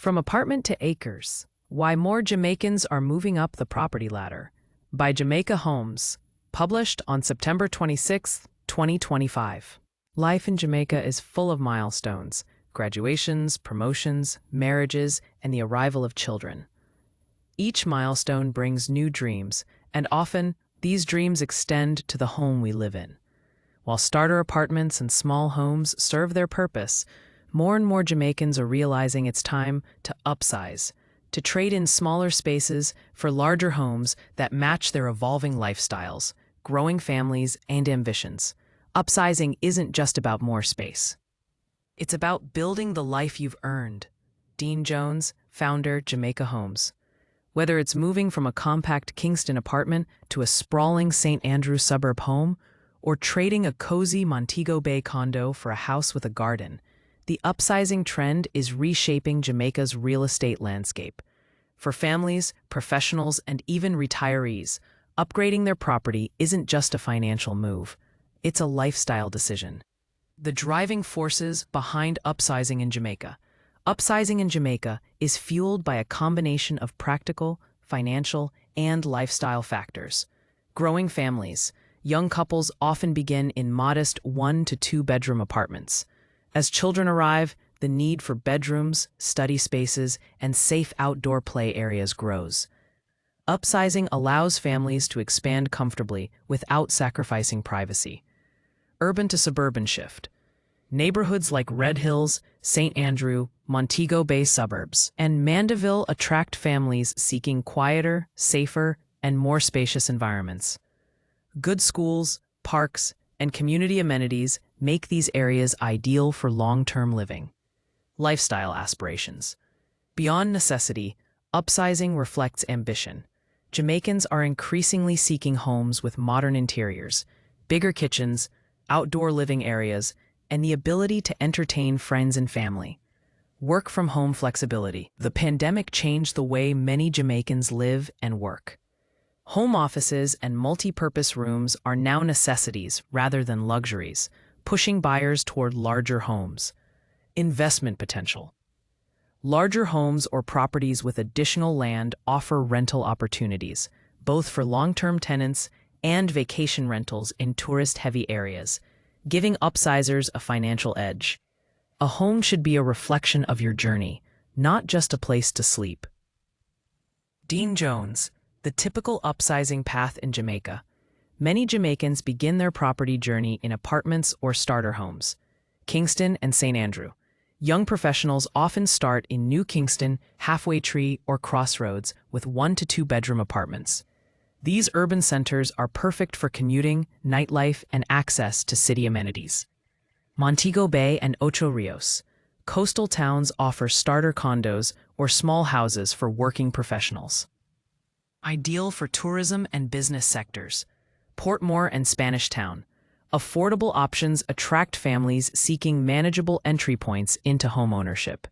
From Apartment to Acres: Why More Jamaicans Are Moving Up the Property Ladder, by Jamaica Homes, published on September 26, 2025. Life in Jamaica is full of milestones: graduations, promotions, marriages, and the arrival of children. Each milestone brings new dreams, and often these dreams extend to the home we live in. While starter apartments and small homes serve their purpose, more and more Jamaicans are realizing it's time to upsize, to trade in smaller spaces for larger homes that match their evolving lifestyles, growing families, and ambitions. Upsizing isn't just about more space. It's about building the life you've earned. Dean Jones, founder, Jamaica Homes. Whether it's moving from a compact Kingston apartment to a sprawling St. Andrew suburb home, or trading a cozy Montego Bay condo for a house with a garden, the upsizing trend is reshaping Jamaica's real estate landscape. For families, professionals, and even retirees, upgrading their property isn't just a financial move. It's a lifestyle decision. The driving forces behind upsizing in Jamaica. Upsizing in Jamaica is fueled by a combination of practical, financial, and lifestyle factors. Growing families. Young couples often begin in modest 1 to 2 bedroom apartments. As children arrive, the need for bedrooms, study spaces, and safe outdoor play areas grows. Upsizing allows families to expand comfortably without sacrificing privacy. Urban to suburban shift. Neighborhoods like Red Hills, St. Andrew, Montego Bay suburbs, and Mandeville attract families seeking quieter, safer, and more spacious environments. Good schools, parks, and community amenities make these areas ideal for long-term living. Lifestyle aspirations. Beyond necessity, upsizing reflects ambition. Jamaicans are increasingly seeking homes with modern interiors, bigger kitchens, outdoor living areas, and the ability to entertain friends and family. Work-from-home flexibility. The pandemic changed the way many Jamaicans live and work. Home offices and multi-purpose rooms are now necessities rather than luxuries, pushing buyers toward larger homes. Investment potential. Larger homes or properties with additional land offer rental opportunities, both for long-term tenants and vacation rentals in tourist-heavy areas, giving upsizers a financial edge. A home should be a reflection of your journey, not just a place to sleep. Dean Jones, the typical upsizing path in Jamaica. Many Jamaicans begin their property journey in apartments or starter homes. Kingston and St. Andrew. Young professionals often start in New Kingston, Halfway Tree, or Crossroads with 1 to 2 bedroom apartments. These urban centers are perfect for commuting, nightlife, and access to city amenities. Montego Bay and Ocho Rios. Coastal towns offer starter condos or small houses for working professionals. Ideal for tourism and business sectors. Portmore and Spanish Town. Affordable options attract families seeking manageable entry points into homeownership.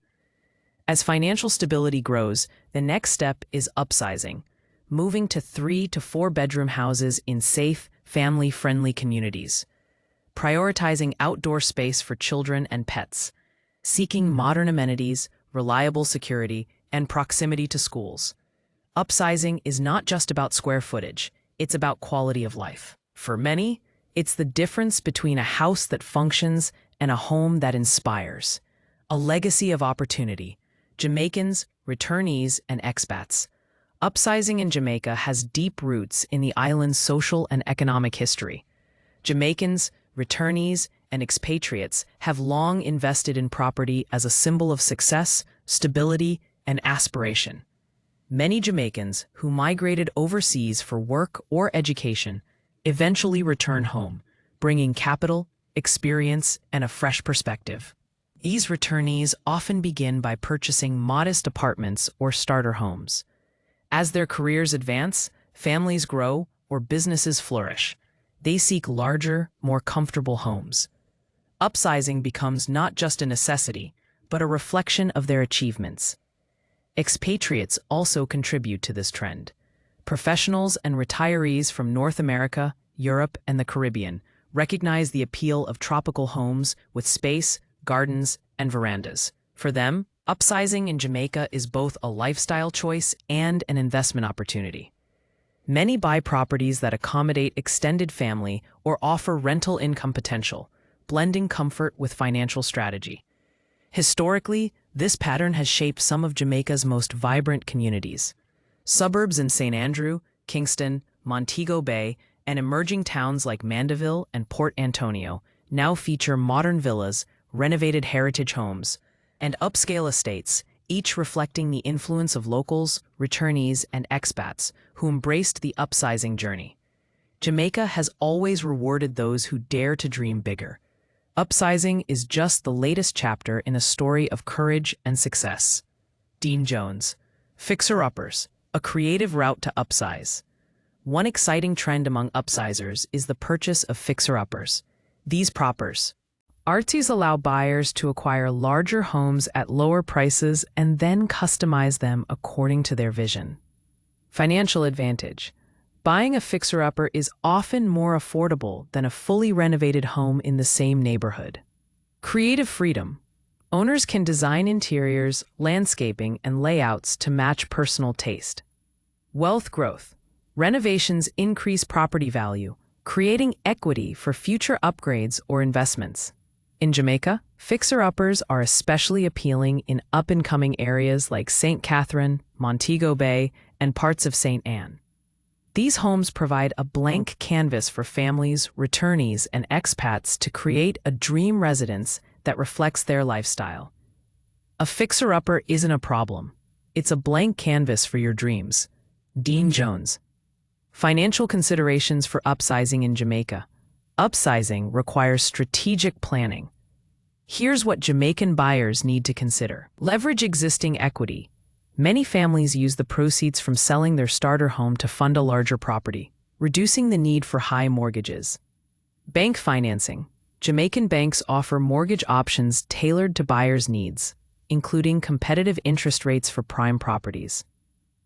As financial stability grows, the next step is upsizing, moving to 3 to 4 bedroom houses in safe, family-friendly communities. Prioritizing outdoor space for children and pets. Seeking modern amenities, reliable security, and proximity to schools. Upsizing is not just about square footage, it's about quality of life. For many, it's the difference between a house that functions and a home that inspires. A legacy of opportunity. Jamaicans, returnees, and expats. Upsizing in Jamaica has deep roots in the island's social and economic history. Jamaicans, returnees, and expatriates have long invested in property as a symbol of success, stability, and aspiration. Many Jamaicans who migrated overseas for work or education eventually return home, bringing capital, experience, and a fresh perspective. These returnees often begin by purchasing modest apartments or starter homes. As their careers advance, families grow, or businesses flourish. They seek larger, more comfortable homes. Upsizing becomes not just a necessity, but a reflection of their achievements. Expatriates also contribute to this trend. Professionals and retirees from North America, Europe, and the Caribbean recognize the appeal of tropical homes with space, gardens, and verandas. For them, Upsizing in Jamaica is both a lifestyle choice and an investment opportunity. Many buy properties that accommodate extended family or offer rental income potential, blending comfort with financial strategy. Historically, this pattern has shaped some of Jamaica's most vibrant communities. Suburbs in St. Andrew, Kingston, Montego Bay, and emerging towns like Mandeville and Port Antonio now feature modern villas, renovated heritage homes, and upscale estates, each reflecting the influence of locals, returnees, and expats who embraced the upsizing journey. Jamaica has always rewarded those who dare to dream bigger. Upsizing is just the latest chapter in a story of courage and success. Dean Jones, Fixer-Uppers, a creative route to upsize. One exciting trend among upsizers is the purchase of fixer-uppers. These proppers. Artsies allow buyers to acquire larger homes at lower prices and then customize them according to their vision. Financial advantage. Buying a fixer-upper is often more affordable than a fully renovated home in the same neighborhood. Creative freedom. Owners can design interiors, landscaping, and layouts to match personal taste. Wealth growth. Renovations increase property value, creating equity for future upgrades or investments. In Jamaica, fixer-uppers are especially appealing in up-and-coming areas like St. Catherine, Montego Bay, and parts of St. Anne. These homes provide a blank canvas for families, returnees, and expats to create a dream residence that reflects their lifestyle. A fixer-upper isn't a problem. It's a blank canvas for your dreams. Dean Jones. Financial considerations for upsizing in Jamaica. Upsizing requires strategic planning. Here's what Jamaican buyers need to consider. Leverage existing equity. Many families use the proceeds from selling their starter home to fund a larger property, reducing the need for high mortgages. Bank financing. Jamaican banks offer mortgage options tailored to buyers' needs, including competitive interest rates for prime properties.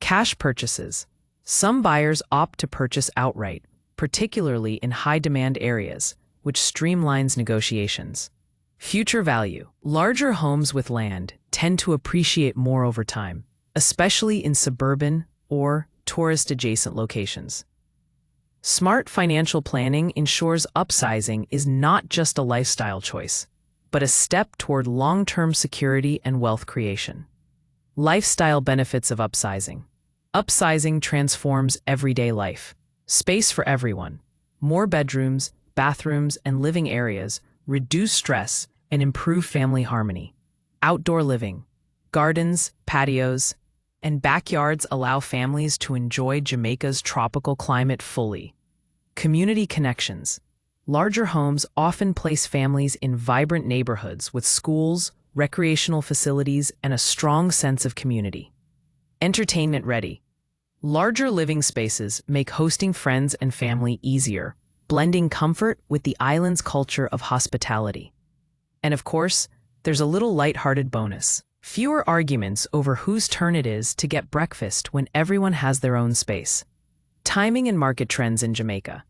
Cash purchases. Some buyers opt to purchase outright, particularly in high-demand areas, which streamlines negotiations. Future value. Larger homes with land tend to appreciate more over time, especially in suburban or tourist-adjacent locations. Smart financial planning ensures upsizing is not just a lifestyle choice, but a step toward long-term security and wealth creation. Lifestyle benefits of upsizing. Upsizing transforms everyday life. Space for everyone. More bedrooms, bathrooms, and living areas reduce stress and improve family harmony. Outdoor living. Gardens, patios, and backyards allow families to enjoy Jamaica's tropical climate fully. Community connections. Larger homes often place families in vibrant neighborhoods with schools, recreational facilities, and a strong sense of community. Entertainment ready. Larger living spaces make hosting friends and family easier, blending comfort with the island's culture of hospitality. And of course, there's a little lighthearted bonus. Fewer arguments over whose turn it is to get breakfast when everyone has their own space. Timing and market trends in Jamaica.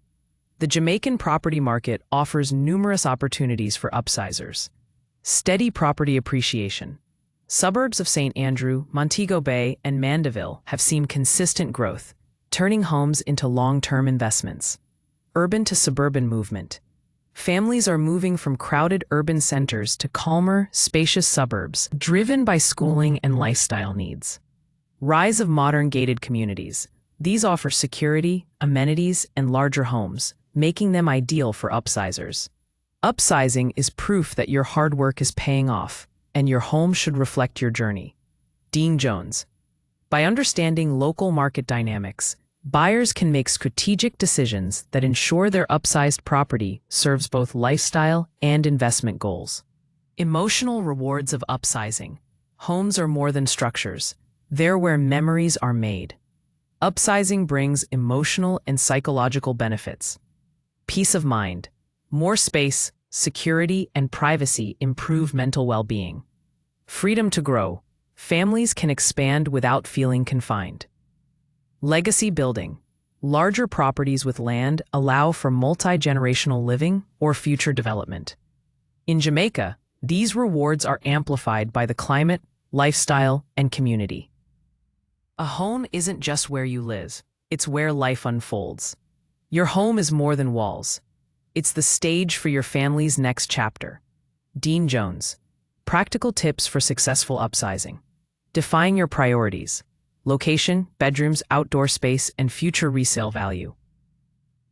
The Jamaican property market offers numerous opportunities for upsizers. Steady property appreciation. Suburbs of St. Andrew, Montego Bay, and Mandeville have seen consistent growth, turning homes into long-term investments. Urban to suburban movement. Families are moving from crowded urban centers to calmer, spacious suburbs, driven by schooling and lifestyle needs. Rise of modern gated communities. These offer security, amenities, and larger homes, making them ideal for upsizers. Upsizing is proof that your hard work is paying off, and your home should reflect your journey. Dean Jones. By understanding local market dynamics, buyers can make strategic decisions that ensure their upsized property serves both lifestyle and investment goals. Emotional rewards of upsizing. Homes are more than structures. They're where memories are made. Upsizing brings emotional and psychological benefits. Peace of mind. More space, security, and privacy improve mental well-being. Freedom to grow. Families can expand without feeling confined. Legacy building. Larger properties with land allow for multi-generational living or future development. In Jamaica, these rewards are amplified by the climate, lifestyle, and community. A home isn't just where you live, it's where life unfolds. Your home is more than walls. It's the stage for your family's next chapter. Dean Jones. Practical tips for successful upsizing. Define your priorities. Location, bedrooms, outdoor space, and future resale value.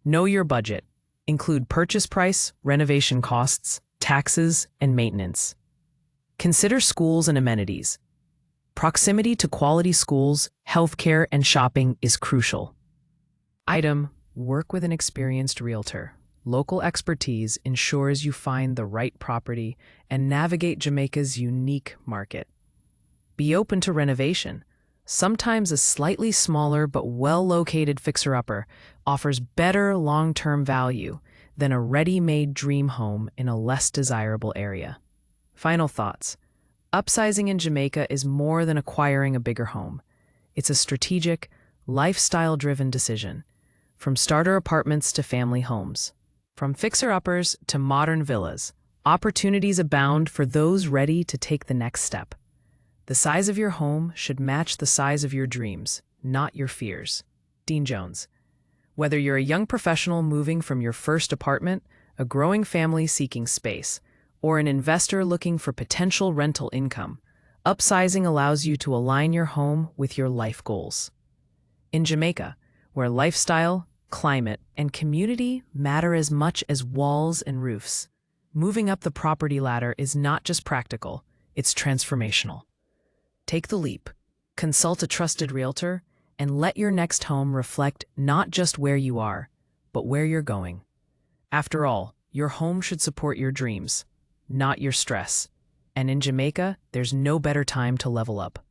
Know your budget. Include purchase price, renovation costs, taxes, and maintenance. Consider schools and amenities. Proximity to quality schools, healthcare, and shopping is crucial. Item: work with an experienced realtor. Local expertise ensures you find the right property and navigate Jamaica's unique market. Be open to renovation. Sometimes a slightly smaller but well-located fixer-upper offers better long-term value than a ready-made dream home in a less desirable area. Final thoughts. Upsizing in Jamaica is more than acquiring a bigger home. It's a strategic, lifestyle-driven decision. From starter apartments to family homes, from fixer-uppers to modern villas, opportunities abound for those ready to take the next step. The size of your home should match the size of your dreams, not your fears. Dean Jones. Whether you're a young professional moving from your first apartment, a growing family seeking space, or an investor looking for potential rental income, upsizing allows you to align your home with your life goals. In Jamaica, where lifestyle, climate, and community matter as much as walls and roofs, moving up the property ladder is not just practical, it's transformational. Take the leap, consult a trusted realtor, and let your next home reflect not just where you are, but where you're going. After all, your home should support your dreams, not your stress. And in Jamaica, there's no better time to level up.